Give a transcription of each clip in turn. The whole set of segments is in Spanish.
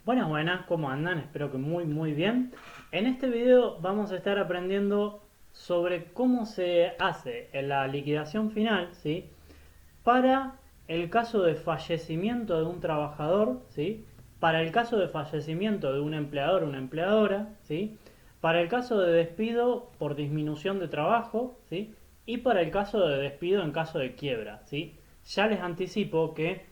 Buenas, buenas, ¿cómo andan? Espero que muy bien. En este video vamos a estar aprendiendo sobre cómo se hace en la liquidación final, ¿sí? Para el caso de fallecimiento de un trabajador, ¿sí? Para el caso de fallecimiento de un empleador o una empleadora, ¿sí? Para el caso de despido por disminución de trabajo, ¿sí? Y para el caso de despido en caso de quiebra, ¿sí? Ya les anticipo que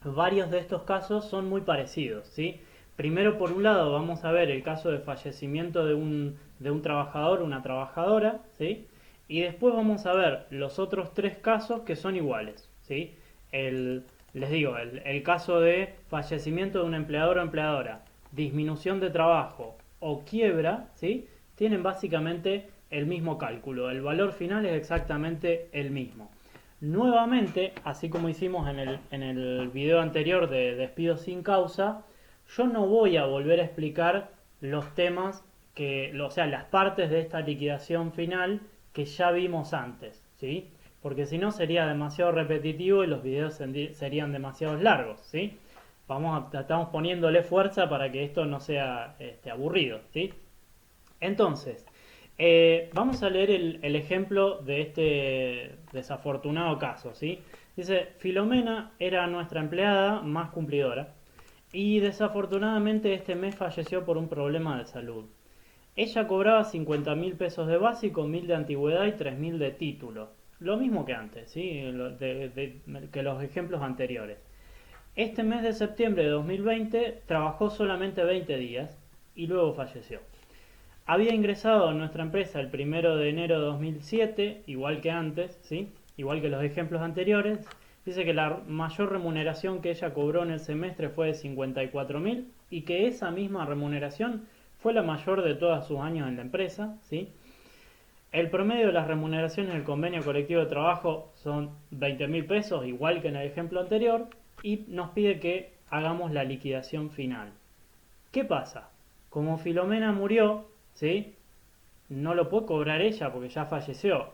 varios de estos casos son muy parecidos, ¿sí? Primero, por un lado, vamos a ver el caso de fallecimiento de un trabajador o una trabajadora, ¿sí? Y después vamos a ver los otros tres casos que son iguales, ¿sí? Les digo, el caso de fallecimiento de un empleador o empleadora, disminución de trabajo o quiebra, ¿sí? Tienen básicamente el mismo cálculo, el valor final es exactamente el mismo. Nuevamente, así como hicimos en el video anterior de despido sin causa, yo no voy a volver a explicar los temas o sea, las partes de esta liquidación final que ya vimos antes, ¿sí? Porque si no sería demasiado repetitivo y los videos serían demasiado largos, ¿sí? Estamos poniéndole fuerza para que esto no sea aburrido, ¿sí? Entonces, vamos a leer el ejemplo de este desafortunado caso, ¿sí? Dice, Filomena era nuestra empleada más cumplidora y desafortunadamente este mes falleció por un problema de salud. Ella cobraba 50.000 pesos de básico, 1.000 de antigüedad y 3.000 de título. Lo mismo que antes, ¿sí? Que los ejemplos anteriores. Este mes de septiembre de 2020 trabajó solamente 20 días y luego falleció. Había ingresado a nuestra empresa el 1 de enero de 2007, igual que antes, ¿sí? Igual que los ejemplos anteriores. Dice que la mayor remuneración que ella cobró en el semestre fue de 54.000 y que esa misma remuneración fue la mayor de todos sus años en la empresa, ¿sí? El promedio de las remuneraciones del convenio colectivo de trabajo son 20.000 pesos, igual que en el ejemplo anterior, y nos pide que hagamos la liquidación final. ¿Qué pasa? Como Filomena murió, ¿sí? No lo puede cobrar ella porque ya falleció.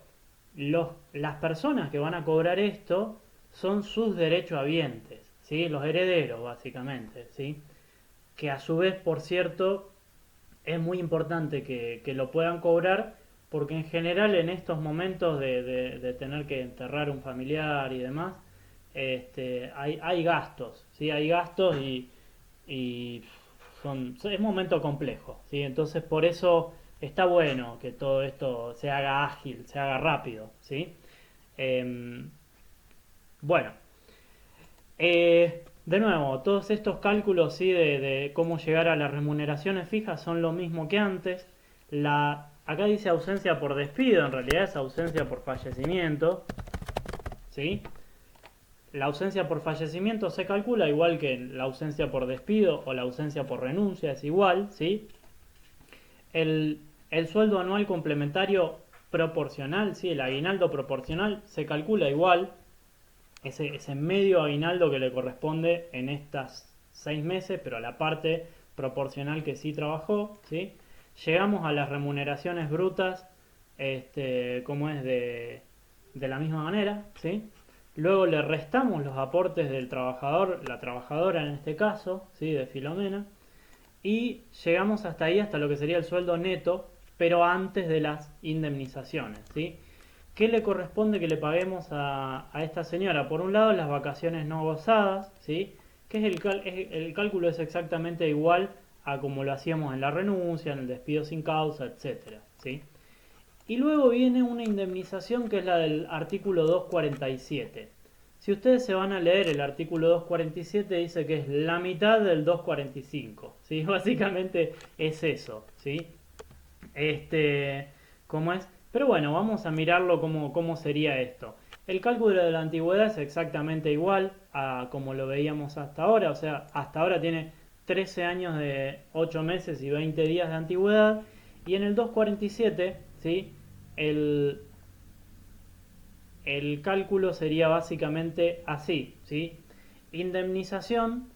Las personas que van a cobrar esto son sus derechohabientes, ¿sí? Los herederos, básicamente, ¿sí? Que a su vez, por cierto, es muy importante que lo puedan cobrar porque en general en estos momentos de tener que enterrar un familiar y demás, hay gastos, ¿sí? Hay gastos y es un momento complejo, ¿sí? Entonces por eso está bueno que todo esto se haga ágil, se haga rápido, ¿sí? Em, bueno, de nuevo, todos estos cálculos, ¿sí? de cómo llegar a las remuneraciones fijas son lo mismo que antes. Acá dice ausencia por despido, en realidad es ausencia por fallecimiento, ¿sí? La ausencia por fallecimiento se calcula igual que la ausencia por despido o la ausencia por renuncia, es igual, ¿sí? El sueldo anual complementario proporcional, ¿sí? El aguinaldo proporcional se calcula igual, ese medio aguinaldo que le corresponde en estas 6 meses, pero a la parte proporcional que sí trabajó, ¿sí? Llegamos a las remuneraciones brutas, como es de la misma manera, ¿sí? Luego le restamos los aportes del trabajador, la trabajadora en este caso, ¿sí? De Filomena, y llegamos hasta ahí, hasta lo que sería el sueldo neto, pero antes de las indemnizaciones, ¿sí? ¿Qué le corresponde que le paguemos a esta señora? Por un lado, las vacaciones no gozadas, ¿sí? Que el cálculo es exactamente igual a como lo hacíamos en la renuncia, en el despido sin causa, etcétera, ¿sí? Y luego viene una indemnización que es la del artículo 247. Si ustedes se van a leer el artículo 247 dice que es la mitad del 245, ¿sí? Básicamente es eso, ¿sí? ¿Cómo es? Pero bueno, vamos a mirarlo cómo sería esto. El cálculo de la antigüedad es exactamente igual a como lo veíamos hasta ahora, o sea, hasta ahora tiene 13 años de 8 meses y 20 días de antigüedad, y en el 247, ¿sí? El, el cálculo sería básicamente así, ¿sí? Indemnización,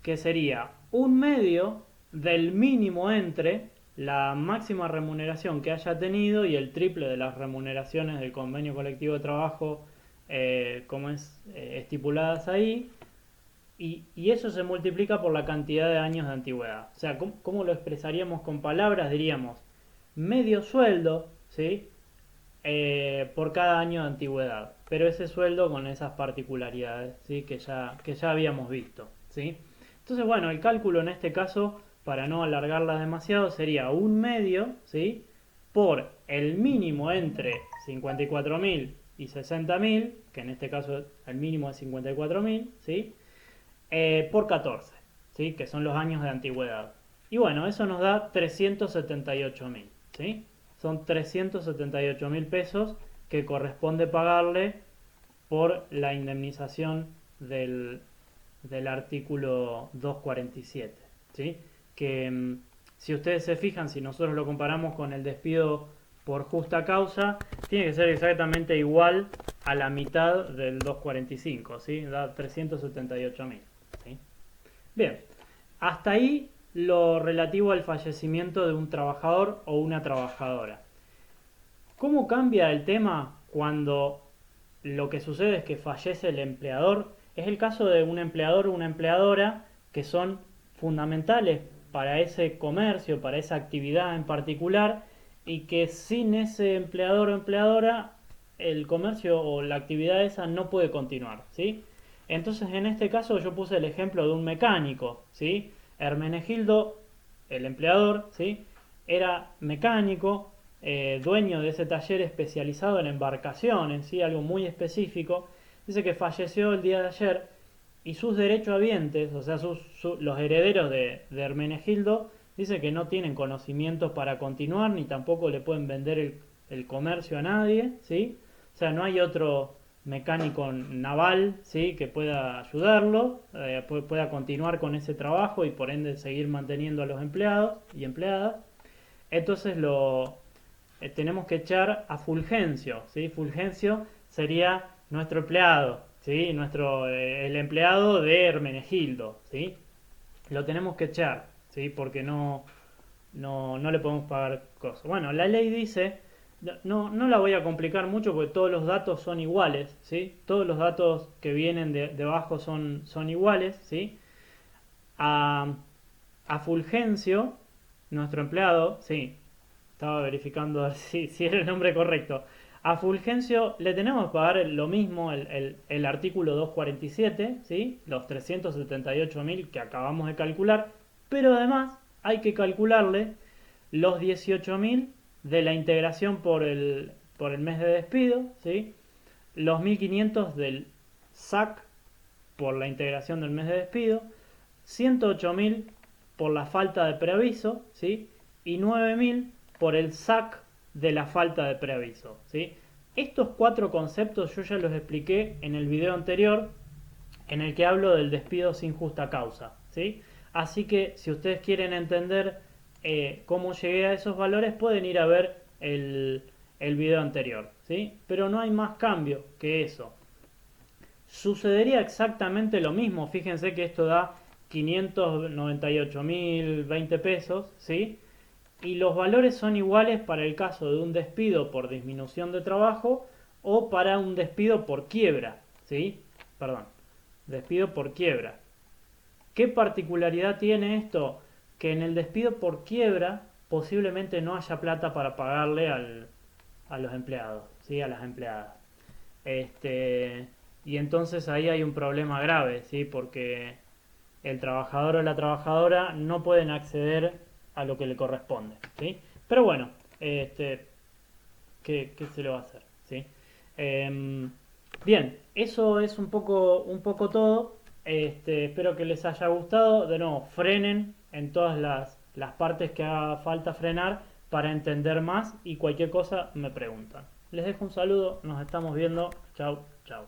que sería un medio del mínimo entre la máxima remuneración que haya tenido y el triple de las remuneraciones del convenio colectivo de trabajo, como es estipuladas ahí, y eso se multiplica por la cantidad de años de antigüedad. O sea, ¿cómo lo expresaríamos con palabras? Diríamos medio sueldo, ¿sí? Por cada año de antigüedad. Pero ese sueldo con esas particularidades, ¿sí? que ya habíamos visto, ¿sí? Entonces, bueno, el cálculo en este caso, para no alargarla demasiado, sería un medio, ¿sí? Por el mínimo entre 54.000 y 60.000, que en este caso el mínimo es 54.000, ¿sí? Por 14, ¿sí? Que son los años de antigüedad. Y bueno, eso nos da 378.000, ¿sí? Son 378.000 pesos que corresponde pagarle por la indemnización del artículo 247, ¿sí? Que si ustedes se fijan, si nosotros lo comparamos con el despido por justa causa, tiene que ser exactamente igual a la mitad del 245, ¿sí? Da 378.000, ¿sí? Bien, hasta ahí lo relativo al fallecimiento de un trabajador o una trabajadora. ¿Cómo cambia el tema cuando lo que sucede es que fallece el empleador? Es el caso de un empleador o una empleadora que son fundamentales para ese comercio, para esa actividad en particular, y que sin ese empleador o empleadora el comercio o la actividad esa no puede continuar, ¿sí? Entonces en este caso yo puse el ejemplo de un mecánico, ¿sí? Hermenegildo, el empleador, ¿sí? Era mecánico, dueño de ese taller especializado en embarcaciones, ¿sí? Algo muy específico. Dice que falleció el día de ayer y sus derechohabientes, o sea, los herederos de Hermenegildo, dice que no tienen conocimientos para continuar ni tampoco le pueden vender el comercio a nadie, ¿sí? O sea, no hay otro mecánico naval, ¿sí? Que pueda ayudarlo, pueda continuar con ese trabajo y por ende seguir manteniendo a los empleados y empleadas. Entonces tenemos que echar a Fulgencio, ¿sí? Fulgencio sería nuestro empleado, ¿sí? El empleado de Hermenegildo, ¿sí? Lo tenemos que echar, ¿sí? Porque no le podemos pagar cosas. Bueno, la ley dice, no la voy a complicar mucho porque todos los datos son iguales, ¿sí? Todos los datos que vienen debajo son iguales, ¿sí? A Fulgencio, nuestro empleado, sí, estaba verificando a ver si era el nombre correcto. A Fulgencio le tenemos que pagar lo mismo, el artículo 247, ¿sí? Los 378.000 que acabamos de calcular, pero además hay que calcularle los 18.000 de la integración por el mes de despido, ¿sí? Los 1.500 del SAC por la integración del mes de despido, 108.000 por la falta de preaviso, ¿sí? Y 9.000 por el SAC de la falta de preaviso, ¿sí? Estos cuatro conceptos yo ya los expliqué en el video anterior en el que hablo del despido sin justa causa, ¿sí? Así que si ustedes quieren entender cómo llegué a esos valores pueden ir a ver el video anterior, ¿sí? Pero no hay más cambio que eso. Sucedería exactamente lo mismo, fíjense que esto da 598.020 pesos, ¿sí? Y los valores son iguales para el caso de un despido por disminución de trabajo o para un despido por quiebra, ¿sí? Perdón, despido por quiebra. ¿Qué particularidad tiene esto? Que en el despido por quiebra posiblemente no haya plata para pagarle a los empleados, ¿sí? A las empleadas. Y entonces ahí hay un problema grave, ¿sí? Porque el trabajador o la trabajadora no pueden acceder a lo que le corresponde, ¿sí? Pero bueno, ¿qué se le va a hacer? ¿Sí? Bien, eso es un poco todo. Espero que les haya gustado. De nuevo, frenen en todas las partes que haga falta frenar para entender más y cualquier cosa me preguntan. Les dejo un saludo, nos estamos viendo. Chau, chau.